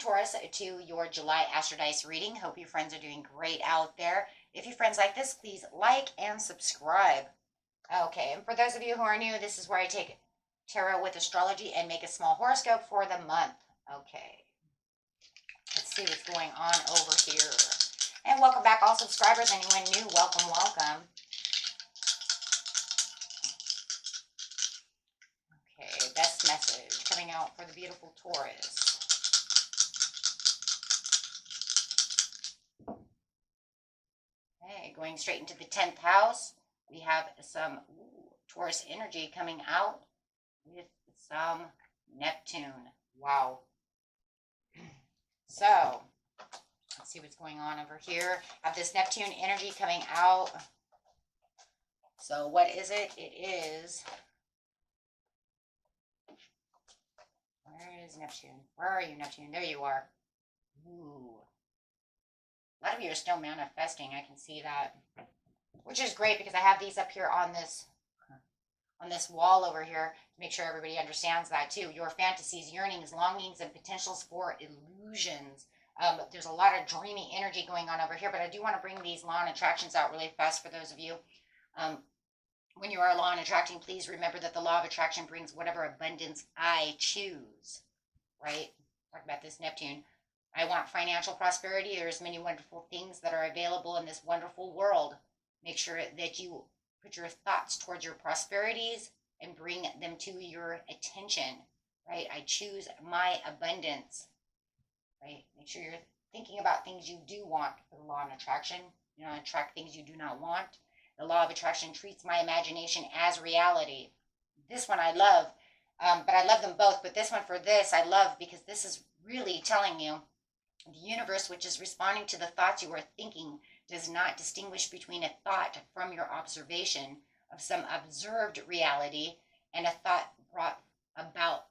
Taurus, to your July Astro Dice reading. Hope you friends are doing great out there. If you friends like this, please like and subscribe. Okay, and for those of you who are new, this is where I take tarot with astrology and make a small horoscope for the month. Okay, let's see what's going on over here. And welcome back, all subscribers. Anyone new, welcome, welcome. Okay, best message coming out for the beautiful Taurus. Okay, going straight into the 10th house, we have some Taurus energy coming out with some Neptune. Wow. So, let's see what's going on over here. I have this Neptune energy coming out. So, what is it? It is... Where is Neptune? Where are you, Neptune? There you are. Ooh. A lot of you are still manifesting. I can see that. Which is great because I have these up here on this wall over here to make sure everybody understands that too. Your fantasies, yearnings, longings, and potentials for illusions. There's a lot of dreamy energy going on over here, but I do want to bring these law and attractions out really fast for those of you. When you are law and attracting, please remember that the law of attraction brings whatever abundance I choose, right? Talk about this Neptune. I want financial prosperity. There's many wonderful things that are available in this wonderful world. Make sure that you put your thoughts towards your prosperities and bring them to your attention, right? I choose my abundance, right? Make sure you're thinking about things you do want for the law of attraction. You don't attract things you do not want. The law of attraction treats my imagination as reality. This one I love, but I love them both. But this one for this I love because this is really telling you the universe, which is responding to the thoughts you are thinking, does not distinguish between a thought from your observation of some observed reality and a thought brought about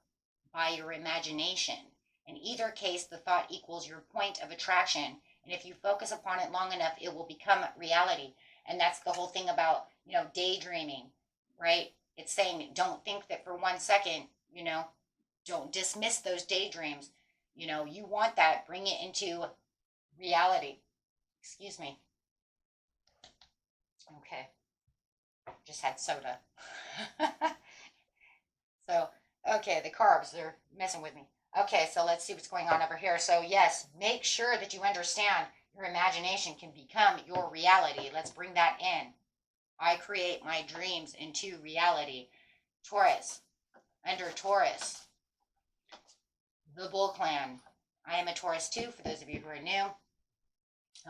by your imagination. In either case, the thought equals your point of attraction. And if you focus upon it long enough, it will become reality. And that's the whole thing about, daydreaming, right? It's saying don't think that for 1 second, don't dismiss those daydreams. You want that, bring it into reality. Excuse me. Okay. Just had soda. So, okay, the carbs, they're messing with me. Okay, so let's see what's going on over here. So, yes, make sure that you understand your imagination can become your reality. Let's bring that in. I create my dreams into reality. Taurus. Under Taurus. The Bull Clan. I am a Taurus too, for those of you who are new.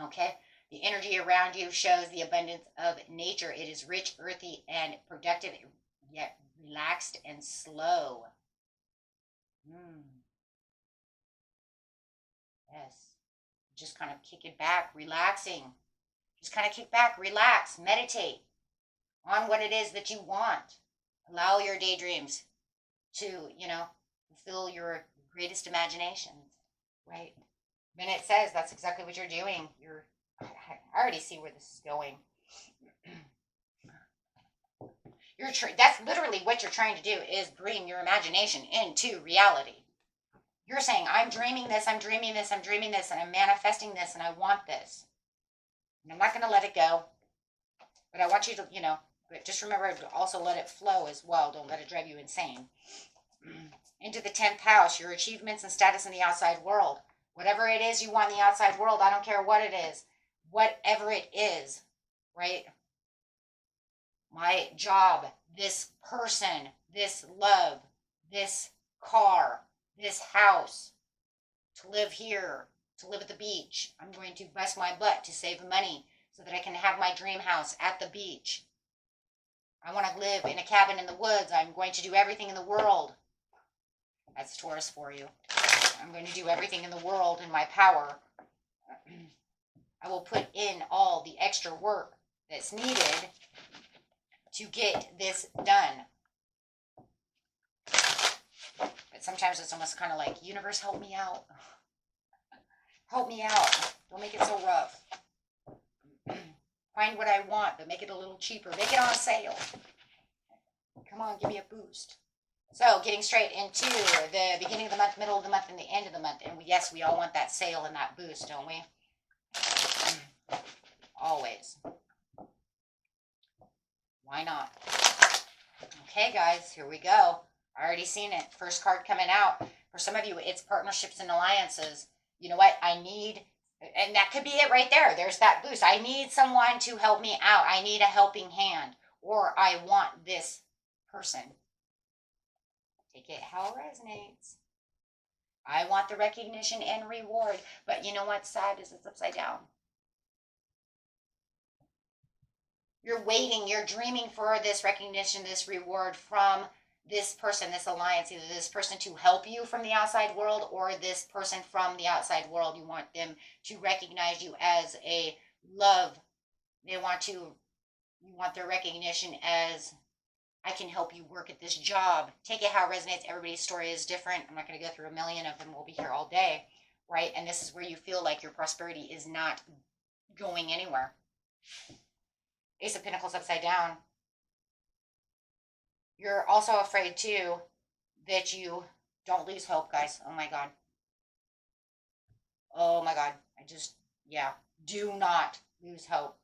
Okay. The energy around you shows the abundance of nature. It is rich, earthy, and productive, yet relaxed and slow. Yes. Just kind of kick it back, relaxing. Just kind of kick back, relax, meditate on what it is that you want. Allow your daydreams to, fulfill your greatest imaginations, right? When it says that's exactly what you're doing, I already see where this is going. That's literally what you're trying to do, is bring your imagination into reality. You're saying, I'm dreaming this, I'm dreaming this, I'm dreaming this, and I'm manifesting this, and I want this. And I'm not going to let it go. But I want you to, but just remember to also let it flow as well. Don't let it drive you insane. Into the 10th house, your achievements and status in the outside world. Whatever it is you want in the outside world, I don't care what it is. Whatever it is, right? My job, this person, this love, this car, this house, to live here, to live at the beach. I'm going to bust my butt to save money so that I can have my dream house at the beach. I want to live in a cabin in the woods. I'm going to do everything in the world. That's Taurus for you. I'm going to do everything in the world in my power. I will put in all the extra work that's needed to get this done. But sometimes it's almost kind of like, universe, help me out. Help me out. Don't make it so rough. Find what I want, but make it a little cheaper. Make it on sale. Come on, give me a boost. So getting straight into the beginning of the month, middle of the month, and the end of the month. And yes, we all want that sale and that boost, don't we? Always. Why not? Okay, guys, here we go. I already seen it. First card coming out. For some of you, it's partnerships and alliances. You know what? I need, and that could be it right there. There's that boost. I need someone to help me out. I need a helping hand. Or I want this person. Take it how it resonates. I want the recognition and reward. But you know what's sad is it's upside down. You're waiting, you're dreaming for this recognition, this reward from this person, this alliance, either this person to help you from the outside world or this person from the outside world. You want them to recognize you as a love. You want their recognition as, I can help you work at this job. Take it how it resonates. Everybody's story is different. I'm not going to go through a million of them. We'll be here all day, right? And this is where you feel like your prosperity is not going anywhere. Ace of Pentacles upside down. You're also afraid, too, that you don't lose hope, guys. Oh, my God. Oh, my God. Do not lose hope.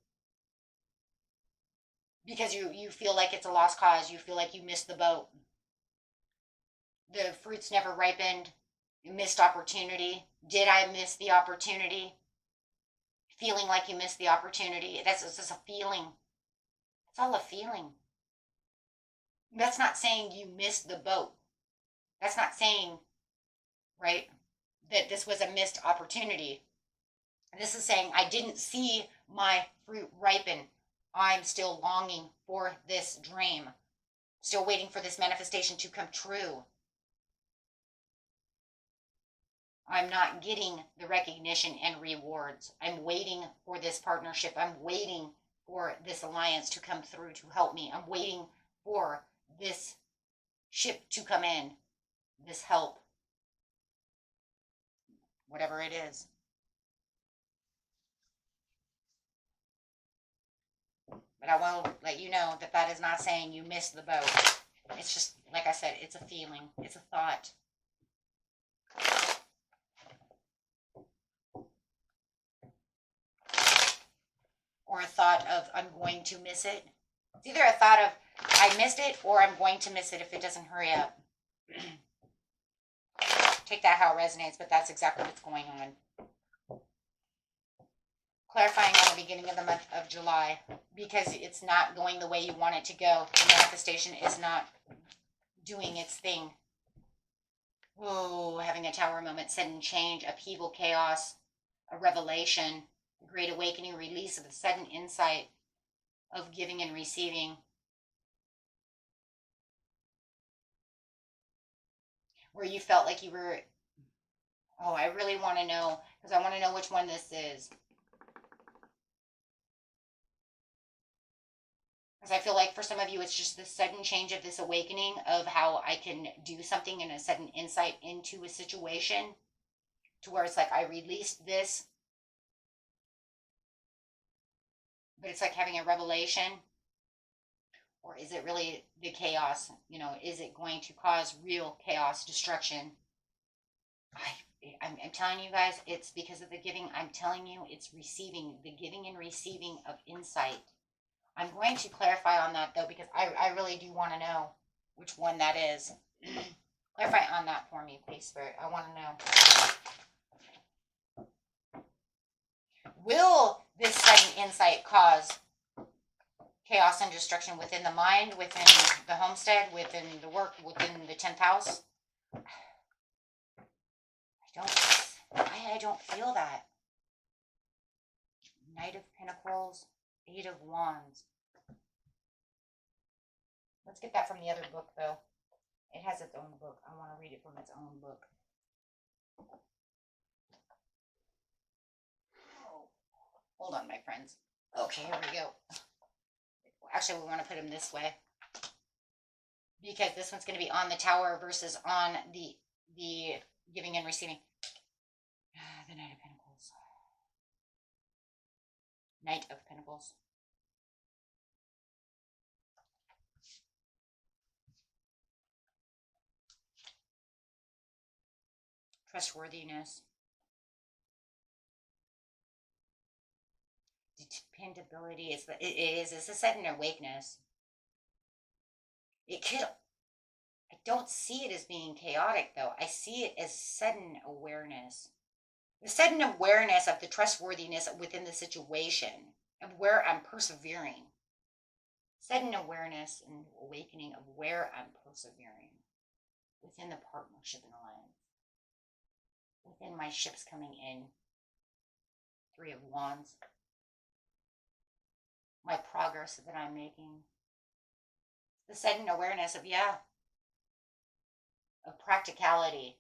Because you feel like it's a lost cause. You feel like you missed the boat. The fruits never ripened. You missed opportunity. Did I miss the opportunity? Feeling like you missed the opportunity. That's just a feeling. It's all a feeling. That's not saying you missed the boat. That's not saying, right, that this was a missed opportunity. This is saying I didn't see my fruit ripen. I'm still longing for this dream. Still waiting for this manifestation to come true. I'm not getting the recognition and rewards. I'm waiting for this partnership. I'm waiting for this alliance to come through to help me. I'm waiting for this ship to come in, this help, whatever it is. But I will let you know that that is not saying you missed the boat. It's just, like I said, it's a feeling. It's a thought. Or a thought of, I'm going to miss it. It's either a thought of, I missed it, or I'm going to miss it if it doesn't hurry up. Take that how it resonates, but that's exactly what's going on. Clarifying on the beginning of the month of July, because it's not going the way you want it to go. The manifestation is not doing its thing. Oh, having a tower moment, sudden change, upheaval, chaos, a revelation, a great awakening, release of a sudden insight of giving and receiving. Where you felt like you were, oh, I really want to know, because I want to know which one this is. Because I feel like for some of you, it's just this sudden change of this awakening of how I can do something and a sudden insight into a situation to where it's like I released this, but it's like having a revelation. Or is it really the chaos? You know, is it going to cause real chaos, destruction? I'm telling you guys, it's because of the giving. I'm telling you, it's receiving, the giving and receiving of insight. I'm going to clarify on that, though, because I really do want to know which one that is. Clarify on that for me, please, Spirit. I want to know. Will this sudden insight cause chaos and destruction within the mind, within the homestead, within the work, within the 10th house? I don't feel that. Knight of Pentacles, 8 of Wands. Let's get that from the other book, though. It has its own book. I want to read it from its own book. Oh, hold on, my friends. Okay, here we go. Actually, we want to put them this way, because this one's going to be on the tower versus on the giving and receiving. The Knight of Pentacles. Knight of Pentacles. trustworthiness, dependability. It's a sudden awakeness. It could, I don't see it as being chaotic though. I see it as sudden awareness. The sudden awareness of the trustworthiness within the situation, of where I'm persevering. Sudden awareness and awakening of where I'm persevering within the partnership and alliance. Within my ships coming in. 3 of Wands. My progress that I'm making. The sudden awareness of, yeah, of practicality.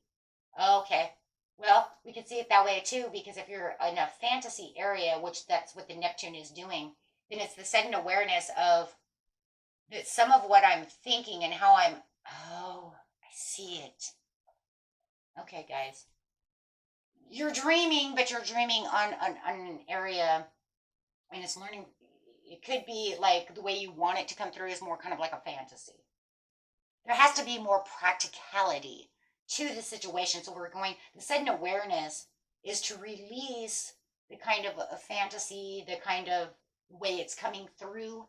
Okay. Well, we could see it that way too, because if you're in a fantasy area, which that's what the Neptune is doing, then it's the sudden awareness of that some of what I'm thinking and how I'm, oh, I see it. Okay, guys. You're dreaming, but you're dreaming on an area, and it's learning. It could be like the way you want it to come through is more kind of like a fantasy. There has to be more practicality to the situation. So we're going, the sudden awareness is to release the kind of a fantasy, the kind of way it's coming through.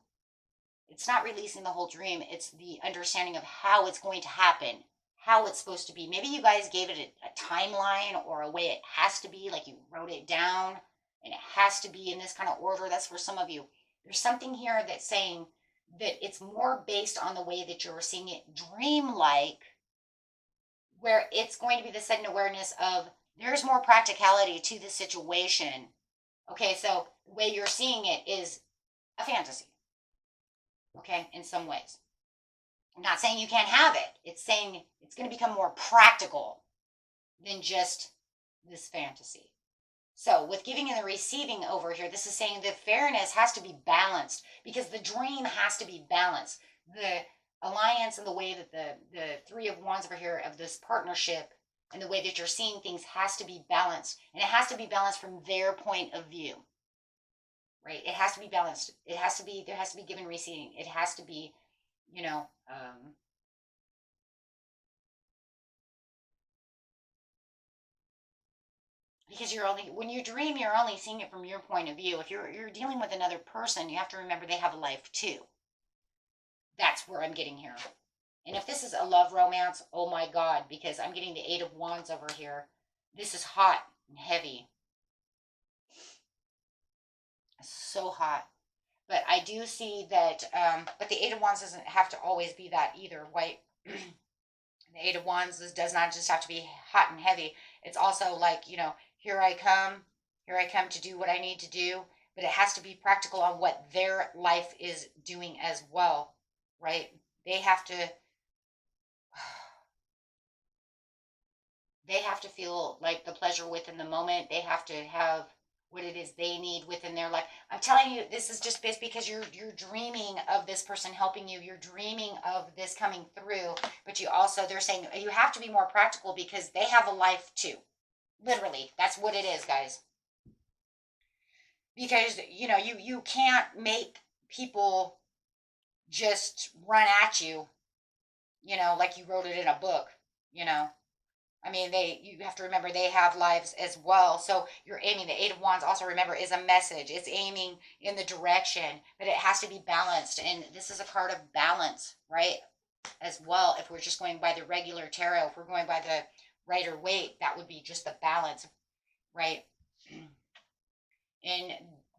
It's not releasing the whole dream. It's the understanding of how it's going to happen, how it's supposed to be. Maybe you guys gave it a timeline or a way it has to be, like you wrote it down and it has to be in this kind of order. That's for some of you. There's something here that's saying that it's more based on the way that you're seeing it dream-like, where it's going to be the sudden awareness of there's more practicality to the situation. Okay, so the way you're seeing it is a fantasy. Okay, in some ways. I'm not saying you can't have it. It's saying it's going to become more practical than just this fantasy. So with giving and the receiving over here, this is saying the fairness has to be balanced because the dream has to be balanced. The alliance and the way that the 3 of Wands over here of this partnership and the way that you're seeing things has to be balanced. And it has to be balanced from their point of view. Right? It has to be balanced. It has to be, there has to be give and receiving. It has to be, you know, because you're only, when you dream, you're only seeing it from your point of view. If you're dealing with another person, you have to remember they have a life too. That's where I'm getting here. And if this is a love romance, oh my God, because I'm getting the 8 of Wands over here. This is hot and heavy. So hot. But I do see that, but the 8 of Wands doesn't have to always be that either. White, the 8 of Wands does not just have to be hot and heavy. It's also like, you know, here I come to do what I need to do. But it has to be practical on what their life is doing as well, right? They have to feel like the pleasure within the moment. They have to have what it is they need within their life. I'm telling you, this is just based because you're dreaming of this person helping you. You're dreaming of this coming through, but you also, they're saying you have to be more practical because they have a life too. Literally, that's what it is, guys. Because, you know, you can't make people just run at you, you know, like you wrote it in a book, you know. I mean, you have to remember they have lives as well. So you're aiming, the 8 of Wands also, remember, is a message. It's aiming in the direction, but it has to be balanced. And this is a card of balance, right? As well, if we're just going by the regular tarot, if we're going by the Rider Waite, that would be just the balance, right? In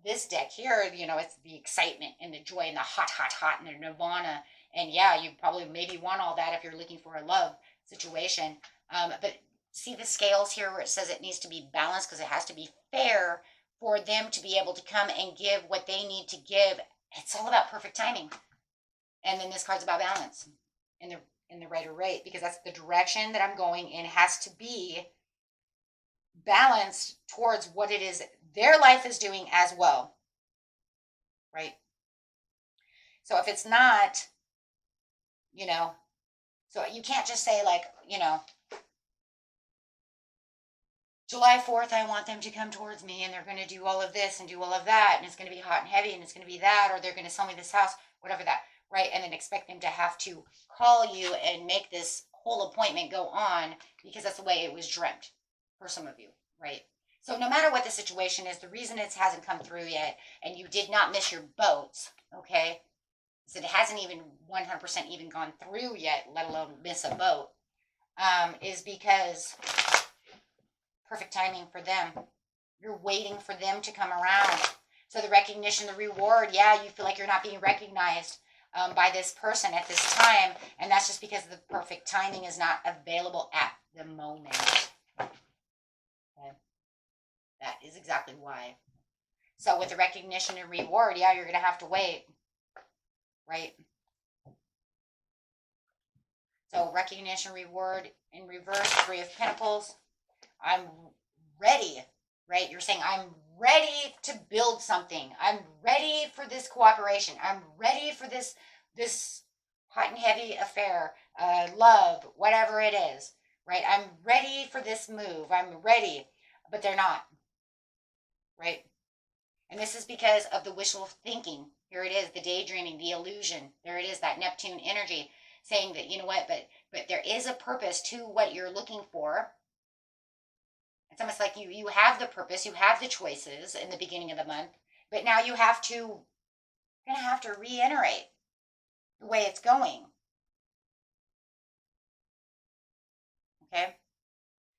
this deck here, you know, it's the excitement and the joy and the hot, hot, hot and the nirvana. And yeah, you probably maybe want all that if you're looking for a love situation. But see the scales here where it says it needs to be balanced because it has to be fair for them to be able to come and give what they need to give. It's all about perfect timing. And then this card's about balance in the Rider Waite, because that's the direction that I'm going in, has to be balanced towards what it is their life is doing as well. Right? So if it's not, you know, so you can't just say like, you know, July 4th, I want them to come towards me and they're going to do all of this and do all of that. And it's going to be hot and heavy and it's going to be that, or they're going to sell me this house, whatever that, right? And then expect them to have to call you and make this whole appointment go on because that's the way it was dreamt. for some of you, right? So no matter what the situation is, the reason it hasn't come through yet, and you did not miss your boats, okay, is it hasn't even 100% even gone through yet, let alone miss a boat, is because perfect timing for them. You're waiting for them to come around. So the recognition, the reward, yeah, you feel like you're not being recognized by this person at this time, and that's just because the perfect timing is not available at the moment. Okay. That is exactly why. So with the recognition and reward, yeah, you're going to have to wait, right? So recognition, reward in reverse, Three of Pentacles. I'm ready, right? You're saying, I'm ready to build something. I'm ready for this cooperation. I'm ready for this hot and heavy affair, love, whatever it is, right? I'm ready for this move. I'm ready, but they're not, right? And this is because of the wishful thinking. Here it is, the daydreaming, the illusion. There it is, that Neptune energy saying that, you know what, but there is a purpose to what you're looking for. It's almost like you have the purpose, you have the choices in the beginning of the month, but now you're going to have to reiterate the way it's going. Okay?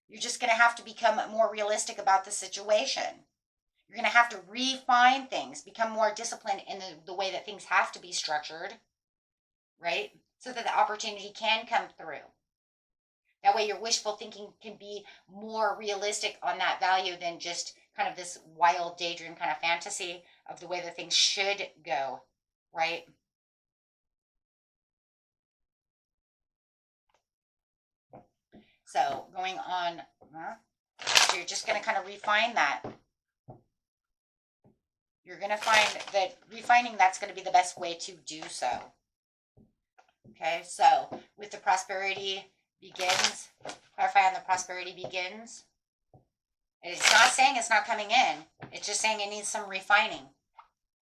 You're just going to have to become more realistic about the situation. You're going to have to refine things, become more disciplined in the way that things have to be structured, right? So that the opportunity can come through. That way your wishful thinking can be more realistic on that value than just kind of this wild daydream kind of fantasy of the way that things should go, right? So going on, so you're just going to kind of refine that. You're going to find that refining, that's going to be the best way to do so. Okay, so with the prosperity begins, clarify on the prosperity begins. It's not saying it's not coming in. It's just saying it needs some refining,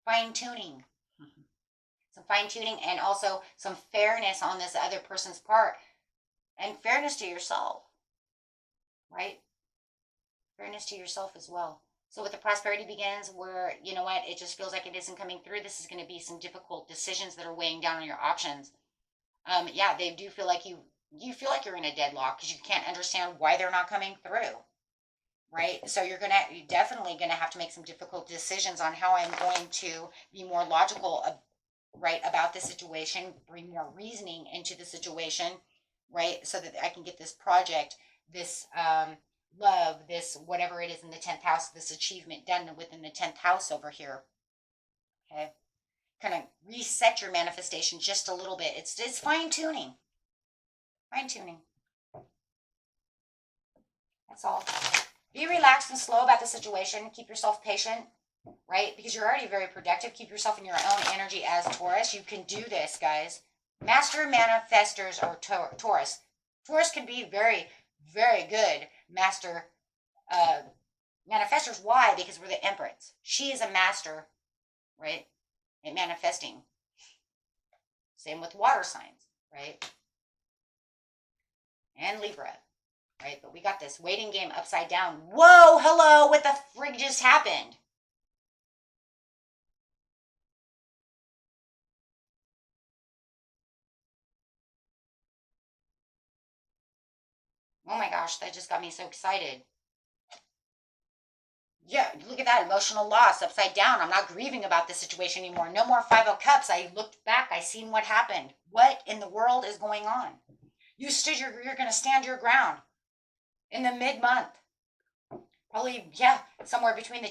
fine-tuning. Some fine-tuning and also some fairness on this other person's part. And fairness to yourself, right? Fairness to yourself as well. So with the prosperity begins where, you know what, it just feels like it isn't coming through. This is going to be some difficult decisions that are weighing down on your options. Yeah, they do feel like you feel like you're in a deadlock because you can't understand why they're not coming through, right? So you're definitely going to have to make some difficult decisions on how I'm going to be more logical, right, about the situation, bring more reasoning into the situation, right, so that I can get this project, this love, this whatever it is in the 10th house, this achievement done within the 10th house over here. Okay, kind of reset your manifestation just a little bit. It's fine-tuning. Fine-tuning. That's all. Be relaxed and slow about the situation. Keep yourself patient, right? Because you're already very productive. Keep yourself in your own energy as Taurus. You can do this, guys. Master manifestors or Taurus. Taurus can be very, very good master manifestors. Why? Because we're the Empress. She is a master, right, at manifesting. Same with water signs, right? And Libra, right? But we got this waiting game upside down. Whoa, hello, what the frig just happened? Oh my gosh, that just got me so excited. Yeah, look at that, emotional loss, upside down. I'm not grieving about this situation anymore. No more Five of Cups. I looked back. I seen what happened. What in the world is going on? You're going to stand your ground in the mid-month. Probably, yeah, somewhere between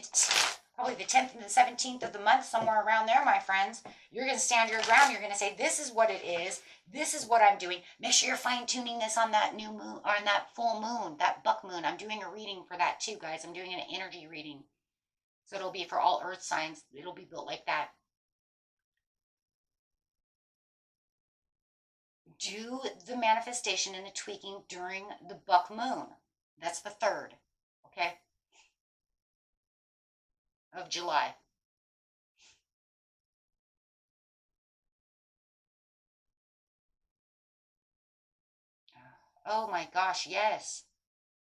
probably the 10th and the 17th of the month, somewhere around there, my friends. You're going to stand your ground. You're going to say, this is what it is. This is what I'm doing. Make sure you're fine-tuning this on that new moon, or on that full moon, that buck moon. I'm doing a reading for that too, guys. I'm doing an energy reading. So it'll be for all earth signs. It'll be built like that. Do the manifestation and the tweaking during the buck moon. That's the 3rd, okay, of July. Oh my gosh, yes.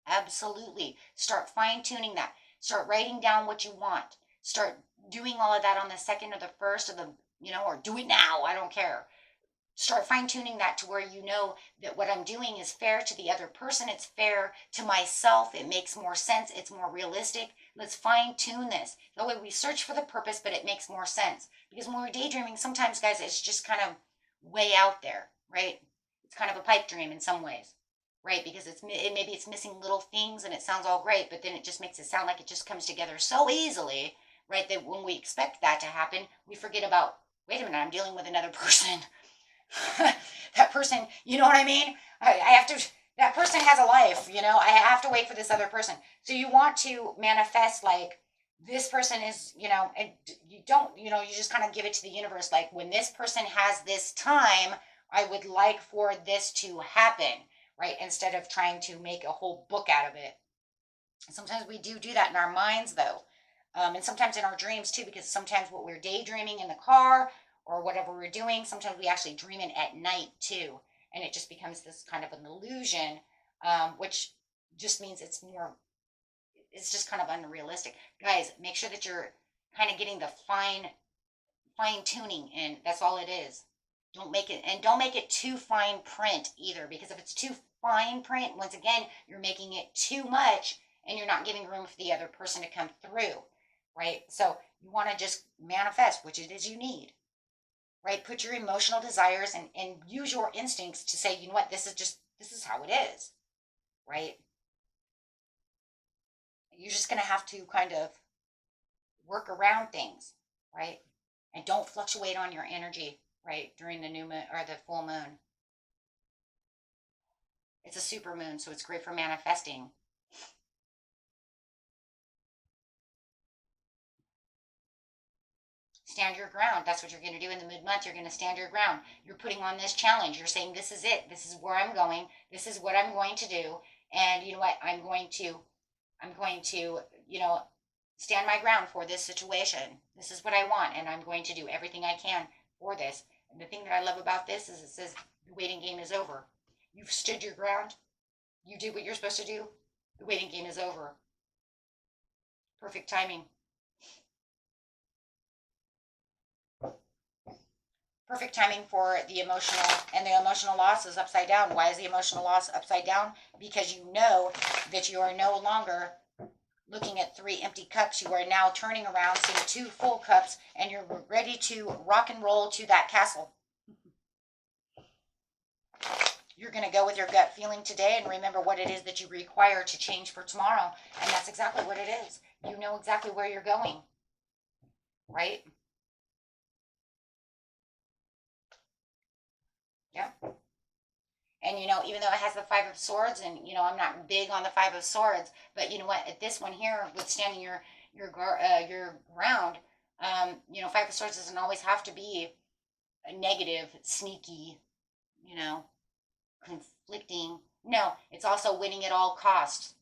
Absolutely. Start fine-tuning that. Start writing down what you want. Start doing all of that on the second or the first of the, or do it now. I don't care. Start fine-tuning that to where you know that what I'm doing is fair to the other person. It's fair to myself. It makes more sense. It's more realistic. Let's fine-tune this. That way we search for the purpose, but it makes more sense. Because when we're daydreaming, sometimes, guys, it's just kind of way out there, right? It's kind of a pipe dream in some ways, right? Because maybe it's missing little things and it sounds all great, but then it just makes it sound like it just comes together so easily, right? That when we expect that to happen, we forget about, wait a minute, I'm dealing with another person. That person, you know what I mean? I have to, that person has a life, I have to wait for this other person. So you want to manifest like this person is, and you don't, you just kind of give it to the universe. Like when this person has this time, I would like for this to happen, right? Instead of trying to make a whole book out of it. Sometimes we do that in our minds though. And sometimes in our dreams too, because sometimes what we're daydreaming in the car or whatever we're doing, sometimes we actually dream it at night too. And it just becomes this kind of an illusion, which just means it's just kind of unrealistic. Guys, make sure that you're kind of getting the fine tuning in. That's all it is. Don't make it too fine print either, because if it's too fine print, once again, you're making it too much and you're not giving room for the other person to come through, right? So you want to just manifest, which it is you need, right? Put your emotional desires and use your instincts to say, you know what, this is how it is, right? You're just going to have to kind of work around things, right? And don't fluctuate on your energy, right? During the new moon or the full moon. It's a super moon, so it's great for manifesting. Stand your ground. That's what you're going to do in the mid-month. You're going to stand your ground. You're putting on this challenge. You're saying, this is it. This is where I'm going. This is what I'm going to do. And you know what? I'm going to, stand my ground for this situation. This is what I want. And I'm going to do everything I can for this. And the thing that I love about this is it says the waiting game is over. You've stood your ground. You did what you're supposed to do. The waiting game is over. Perfect timing. Perfect timing for the emotional, and the emotional loss is upside down. Why is the emotional loss upside down? Because you know that you are no longer looking at 3 empty cups. You are now turning around, seeing 2 full cups, and you're ready to rock and roll to that castle. You're going to go with your gut feeling today and remember what it is that you require to change for tomorrow. And that's exactly what it is. You know exactly where you're going, right? Yeah. And even though it has the 5 of Swords, and I'm not big on the 5 of Swords, but you know what? At this one here, withstanding your ground, 5 of Swords doesn't always have to be a negative, sneaky, conflicting. No, it's also winning at all costs.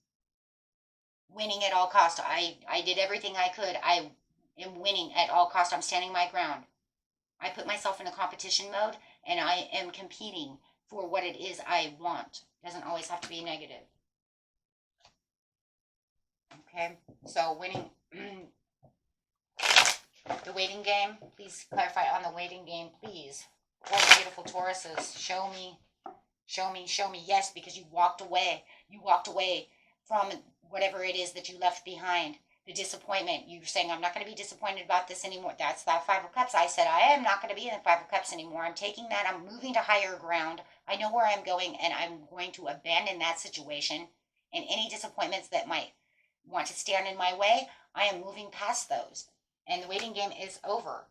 Winning at all costs. I did everything I could. I am winning at all costs. I'm standing my ground. I put myself in a competition mode, and I am competing for what it is I want. It doesn't always have to be negative. Okay, so winning. The waiting game, please clarify on the waiting game, please. All the beautiful Tauruses, show me. Yes, because you walked away. You walked away from whatever it is that you left behind. The disappointment. You're saying, I'm not going to be disappointed about this anymore. That's that 5 of Cups. I said, I am not going to be in the 5 of Cups anymore. I'm taking that. I'm moving to higher ground. I know where I'm going, and I'm going to abandon that situation. And any disappointments that might want to stand in my way, I am moving past those. And the waiting game is over.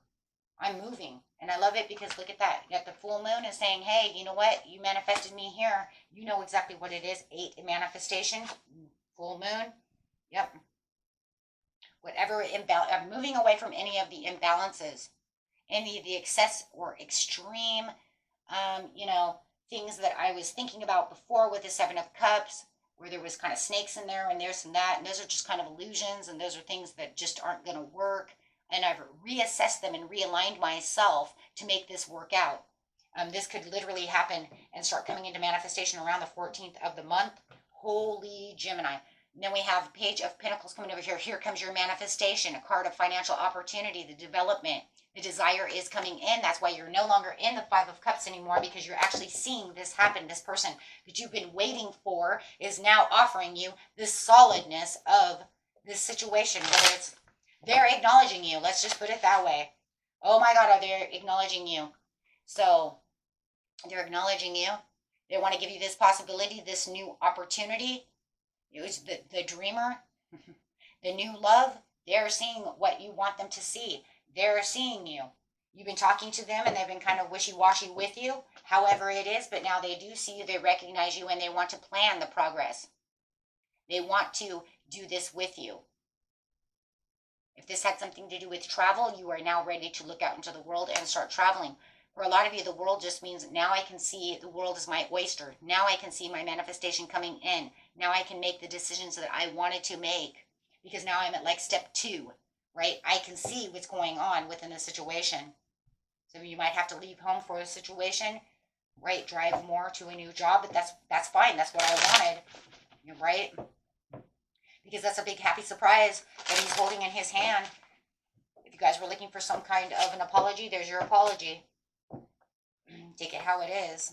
I'm moving. And I love it because look at that. You got the full moon is saying, hey, you know what? You manifested me here. You know exactly what it is. 8 in manifestation. Full moon. Yep. Whatever I'm moving away from any of the imbalances, any of the excess or extreme, things that I was thinking about before with the 7 of Cups, where there was kind of snakes in there and there's some that, and those are just kind of illusions, and those are things that just aren't going to work. And I've reassessed them and realigned myself to make this work out. This could literally happen and start coming into manifestation around the 14th of the month. Holy Gemini. And then we have Page of Pentacles coming over here. Here comes your manifestation, a card of financial opportunity, the development. The desire is coming in. That's why you're no longer in the Five of Cups anymore, because you're actually seeing this happen. This person that you've been waiting for is now offering you this solidness of this situation. Whether it's, they're acknowledging you. Let's just put it that way. Oh my God, are they acknowledging you? So they're acknowledging you. They want to give you this possibility, this new opportunity. It was the dreamer, the new love. They're seeing what you want them to see. They're seeing you. You've been talking to them and they've been kind of wishy-washy with you, however it is, but now they do see you, they recognize you, and they want to plan the progress. They want to do this with you. If this had something to do with travel, you are now ready to look out into the world and start traveling. For a lot of you, the world just means now I can see the world as my oyster. Now I can see my manifestation coming in. Now I can make the decisions that I wanted to make, because now I'm at like step 2, right? I can see what's going on within the situation. So you might have to leave home for a situation, right? Drive more to a new job, but that's fine. That's what I wanted, you're right? Because that's a big happy surprise that he's holding in his hand. If you guys were looking for some kind of an apology, there's your apology. Take it how it is.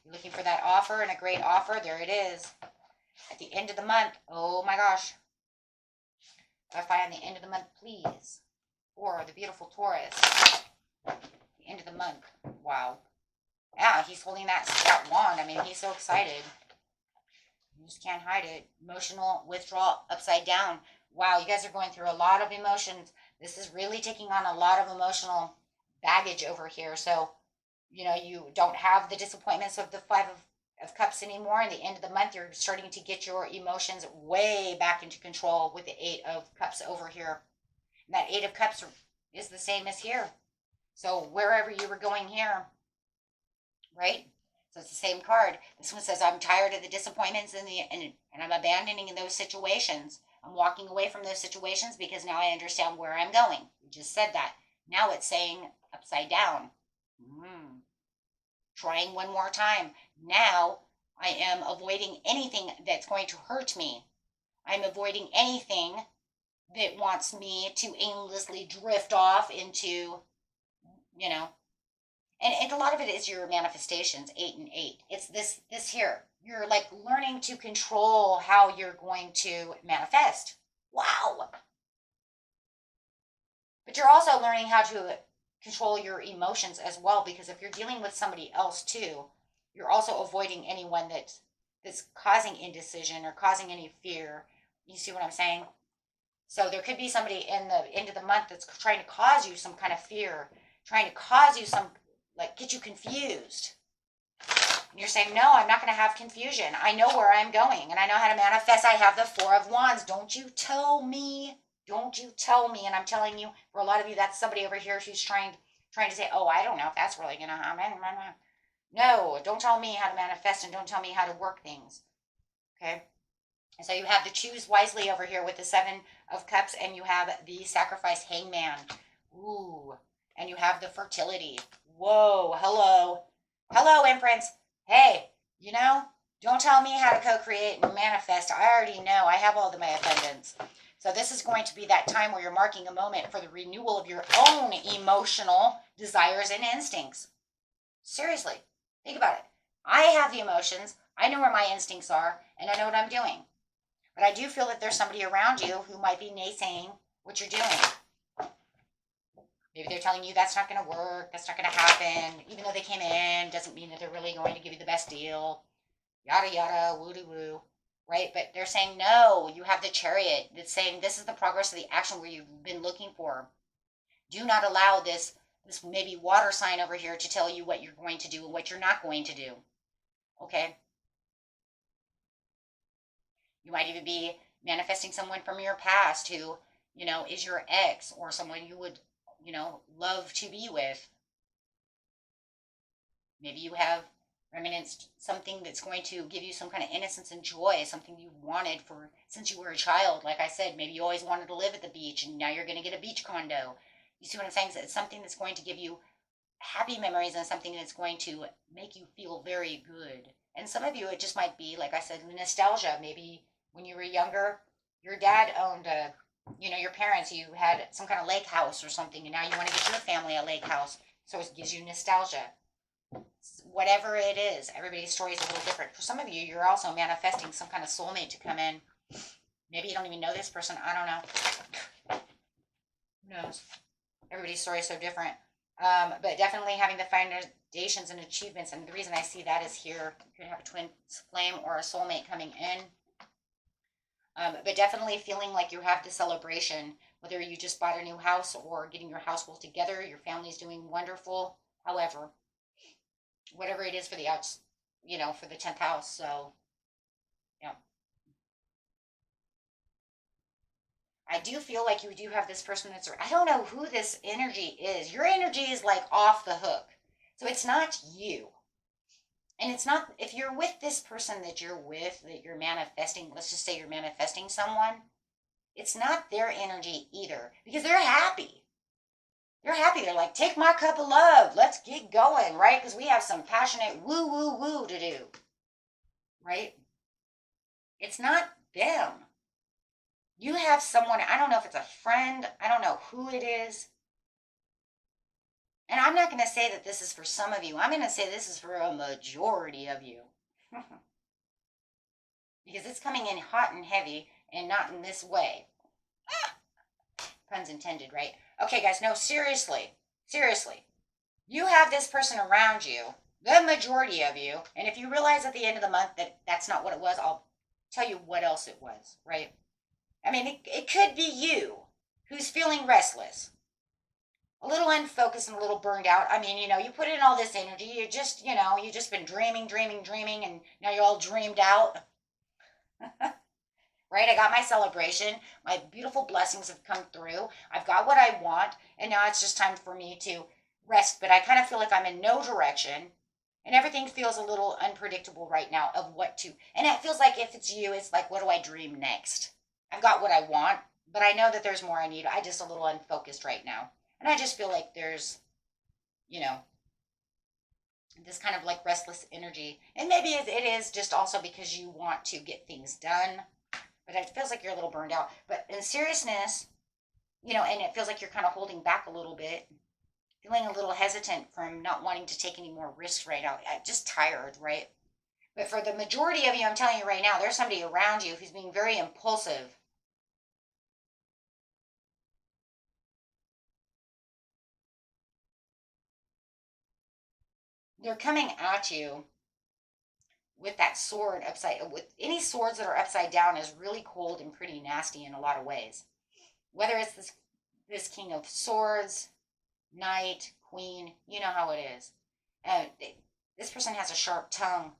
You're looking for that offer, and a great offer, there it is. At the end of the month, oh my gosh. Clarify on the end of the month, please. Or the beautiful Taurus. The end of the month. Wow. Yeah, he's holding that wand. I mean, he's so excited. You just can't hide it. Emotional withdrawal upside down. Wow, you guys are going through a lot of emotions. This is really taking on a lot of emotional baggage over here. So, you know, you don't have the disappointments of the Five of Cups anymore. In the end of the month, you're starting to get your emotions way back into control with the Eight of Cups over here. And that Eight of Cups is the same as here. So wherever you were going here, right? So it's the same card. This one says, I'm tired of the disappointments and I'm abandoning those situations. I'm walking away from those situations because now I understand where I'm going. We just said that. Now it's saying upside down. Trying one more time. Now I am avoiding anything that's going to hurt me. I'm avoiding anything that wants me to aimlessly drift off into, you know, and a lot of it is your manifestations, 8 and 8. It's this here. You're like learning to control how you're going to manifest. Wow. But you're also learning how to control your emotions as well, because if you're dealing with somebody else too, you're also avoiding anyone that's causing indecision or causing any fear. You see what I'm saying? So there could be somebody in the end of the month that's trying to cause you some kind of fear, trying to cause you some, like, get you confused. And you're saying, no, I'm not going to have confusion. I know where I'm going and I know how to manifest. I have the Four of Wands. Don't you tell me. Don't you tell me. And I'm telling you, for a lot of you, that's somebody over here who's trying to say, oh, I don't know if that's really going to happen. No, don't tell me how to manifest and don't tell me how to work things. Okay? And so you have the Choose Wisely over here with the Seven of Cups, and you have the Sacrifice Hangman. Ooh. And you have the Fertility. Whoa. Hello. Hello, Empress. Hey, you know, don't tell me how to co-create and manifest. I already know. I have all my abundance. So this is going to be that time where you're marking a moment for the renewal of your own emotional desires and instincts. Seriously, think about it. I have the emotions. I know where my instincts are, and I know what I'm doing. But I do feel that there's somebody around you who might be naysaying what you're doing. Maybe they're telling you that's not going to work, that's not going to happen. Even though they came in, doesn't mean that they're really going to give you the best deal. Yada, yada, woo-doo-woo. Right? But they're saying, no, you have the Chariot that's saying this is the progress of the action where you've been looking for. Do not allow this maybe water sign over here to tell you what you're going to do and what you're not going to do. Okay? You might even be manifesting someone from your past who, you know, is your ex or someone you would, you know, love to be with. Maybe you have reminisced something that's going to give you some kind of innocence and joy, something you wanted for since you were a child. Like I said, maybe you always wanted to live at the beach and now you're going to get a beach condo. You see what I'm saying? So it's something that's going to give you happy memories and something that's going to make you feel very good And some of you, it just might be, like I said, nostalgia. Maybe when you were younger, your dad owned a, your parents, you had some kind of lake house or something, and now you want to get your family a lake house. So it gives you nostalgia. Whatever it is, everybody's story is a little different. For some of you, you're also manifesting some kind of soulmate to come in. Maybe you don't even know this person. I don't know. Who knows? Everybody's story is so different. But definitely having the foundations and achievements. And the reason I see that is here, you could have a twin flame or a soulmate coming in. But definitely feeling like you have the celebration, whether you just bought a new house or getting your household together, your family's doing wonderful. However, whatever it is for the outs, for the 10th house. So, yeah. I do feel like you do have this person that's, I don't know who this energy is. Your energy is like off the hook. So it's not you. And it's not, if you're with this person that you're with, that you're manifesting, let's just say you're manifesting someone, it's not their energy either, because they're happy. They're happy. They're like, take my cup of love. Let's get going, right? Because we have some passionate woo, woo, woo to do, right? It's not them. You have someone, I don't know if it's a friend, I don't know who it is. And I'm not going to say that this is for some of you. I'm going to say this is for a majority of you. Because it's coming in hot and heavy and not in this way. Puns intended, right? Okay, guys, no, seriously. Seriously. You have this person around you, the majority of you. And if you realize at the end of the month that that's not what it was, I'll tell you what else it was, right? I mean, it could be you who's feeling restless, a little unfocused and a little burned out. I mean, you put in all this energy. You just, you just been dreaming, and now you're all dreamed out. Right? I got my celebration. My beautiful blessings have come through. I've got what I want, and now it's just time for me to rest. But I kind of feel like I'm in no direction, and everything feels a little unpredictable right now of what to. And it feels like if it's you, it's like, what do I dream next? I've got what I want, but I know that there's more I need. I'm just a little unfocused right now. And I just feel like there's, this kind of like restless energy. And maybe it is just also because you want to get things done. But it feels like you're a little burned out. But in seriousness, and it feels like you're kind of holding back a little bit. Feeling a little hesitant from not wanting to take any more risks right now. I'm just tired, right? But for the majority of you, I'm telling you right now, there's somebody around you who's being very impulsive. They're coming at you with that sword with any swords that are upside down is really cold and pretty nasty in a lot of ways. Whether it's this King of Swords, Knight, Queen, you know how it is. This person has a sharp tongue.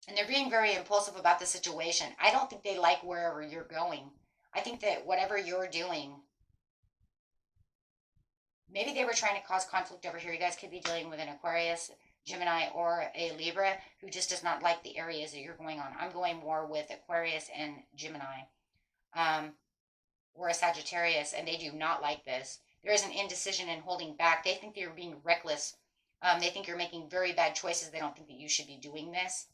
And they're being very impulsive about the situation. I don't think they like wherever you're going. I think that whatever you're doing, maybe they were trying to cause conflict over here. You guys could be dealing with an Aquarius, Gemini, or a Libra who just does not like the areas that you're going on. I'm going more with Aquarius and Gemini, or a Sagittarius, and they do not like this. There is an indecision and holding back. They think you're being reckless. They think you're making very bad choices. They don't think that you should be doing this.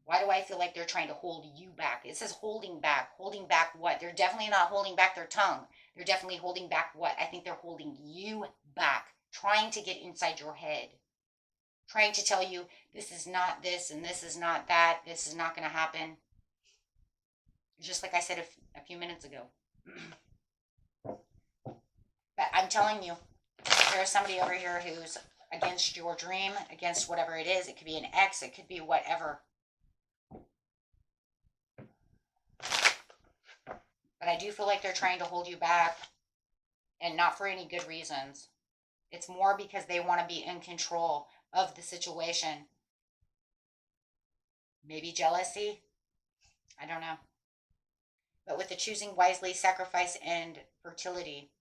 Why do I feel like they're trying to hold you back? It says holding back. Holding back what? They're definitely not holding back their tongue. They're definitely holding back what? I think they're holding you back, trying to get inside your head, trying to tell you this is not this and this is not that. This is not going to happen. Just like I said a few minutes ago. But I'm telling you, there's somebody over here who's against your dream, against whatever it is. It could be an ex. It could be whatever. But I do feel like they're trying to hold you back, and not for any good reasons. It's more because they want to be in control of the situation. Maybe jealousy. I don't know. But with the choosing wisely, sacrifice, and fertility.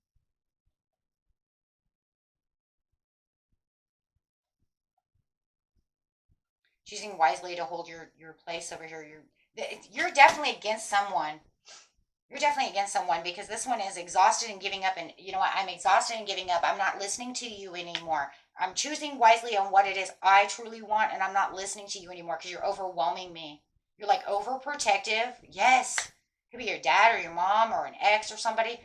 Choosing wisely to hold your place over here. You're definitely against someone. You're definitely against someone because this one is exhausted and giving up. And you know what? I'm exhausted and giving up. I'm not listening to you anymore. I'm choosing wisely on what it is I truly want, and I'm not listening to you anymore because you're overwhelming me. You're like overprotective. Yes. Could be your dad or your mom or an ex or somebody,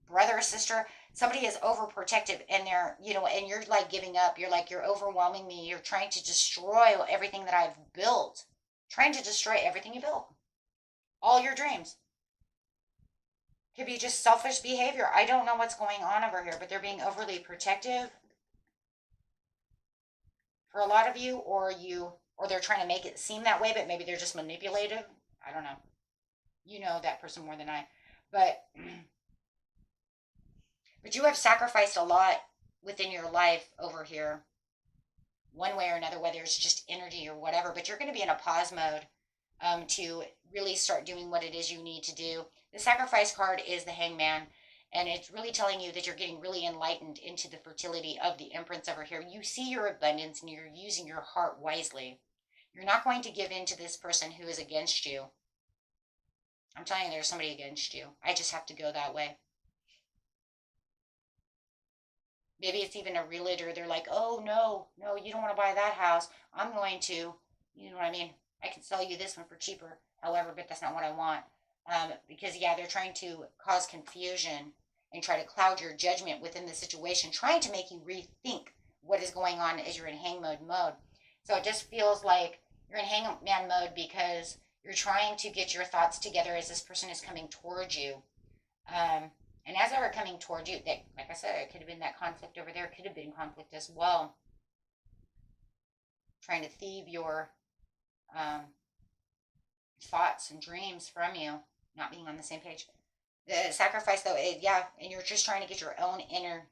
brother or sister. Somebody is overprotective and they're, and you're like giving up. You're like, you're overwhelming me. You're trying to destroy everything that I've built. Trying to destroy everything you built. All your dreams. Could be just selfish behavior. I don't know what's going on over here, but they're being overly protective for a lot of you, or they're trying to make it seem that way, but maybe they're just manipulative. I don't know. You know that person more than I. But you have sacrificed a lot within your life over here, one way or another, whether it's just energy or whatever. But you're going to be in a pause mode to really start doing what it is you need to do. The sacrifice card is the Hangman, and it's really telling you that you're getting really enlightened into the fertility of the Empress over here. You see your abundance and you're using your heart wisely. You're not going to give in to this person who is against you. I'm telling you, there's somebody against you. I just have to go that way. Maybe it's even a realtor. They're like, oh, no, you don't want to buy that house. I'm going to, you know what I mean? I can sell you this one for cheaper. However, but that's not what I want. Because, yeah, they're trying to cause confusion and try to cloud your judgment within the situation, trying to make you rethink what is going on as you're in hangman mode. So it just feels like you're in hangman mode because you're trying to get your thoughts together as this person is coming towards you. And as they were coming towards you, like I said, it could have been that conflict over there. It could have been conflict as well. Trying to thieve your thoughts and dreams from you. Not being on the same page. The sacrifice, though, and you're just trying to get your own inner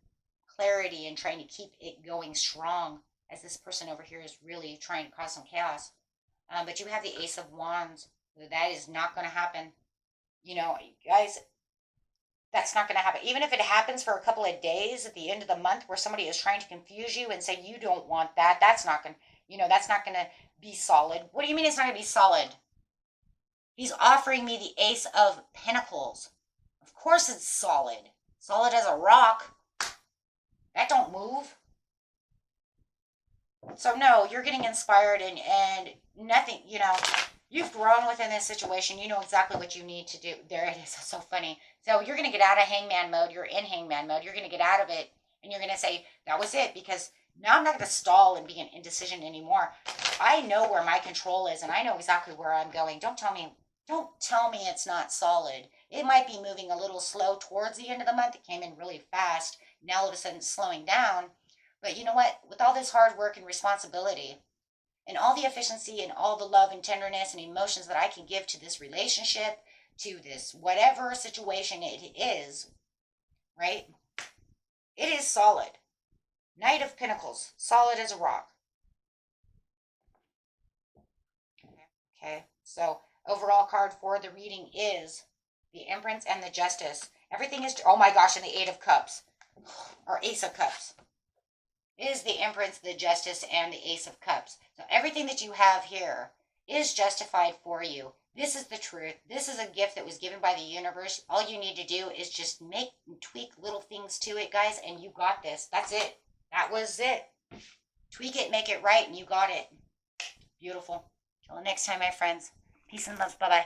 clarity and trying to keep it going strong as this person over here is really trying to cause some chaos. But you have the Ace of Wands. That is not going to happen. Guys, that's not going to happen. Even if it happens for a couple of days at the end of the month where somebody is trying to confuse you and say you don't want that, that's not going to be solid. What do you mean it's not going to be solid? He's offering me the Ace of Pentacles. Of course it's solid. Solid as a rock. That don't move. So no, you're getting inspired and nothing, you've grown within this situation. You know exactly what you need to do. There it is. That's so funny. So you're going to get out of hangman mode. You're in hangman mode. You're going to get out of it and you're going to say, that was it, because now I'm not going to stall and be an indecision anymore. I know where my control is and I know exactly where I'm going. Don't tell me it's not solid. It might be moving a little slow towards the end of the month. It came in really fast. Now all of a sudden it's slowing down. But you know what? With all this hard work and responsibility and all the efficiency and all the love and tenderness and emotions that I can give to this relationship, to this whatever situation it is, right? It is solid. Knight of Pentacles, solid as a rock. Okay, so overall card for the reading is the Empress and the Justice. Everything is, oh my gosh, and the Eight of Cups, or Ace of Cups. Is the Empress, the Justice, and the Ace of Cups. So everything that you have here is justified for you. This is the truth. This is a gift that was given by the universe. All you need to do is just make and tweak little things to it, guys, and you got this. That's it. That was it. Tweak it, make it right, and you got it. Beautiful. Till next time, my friends. Peace and love. Bye-bye.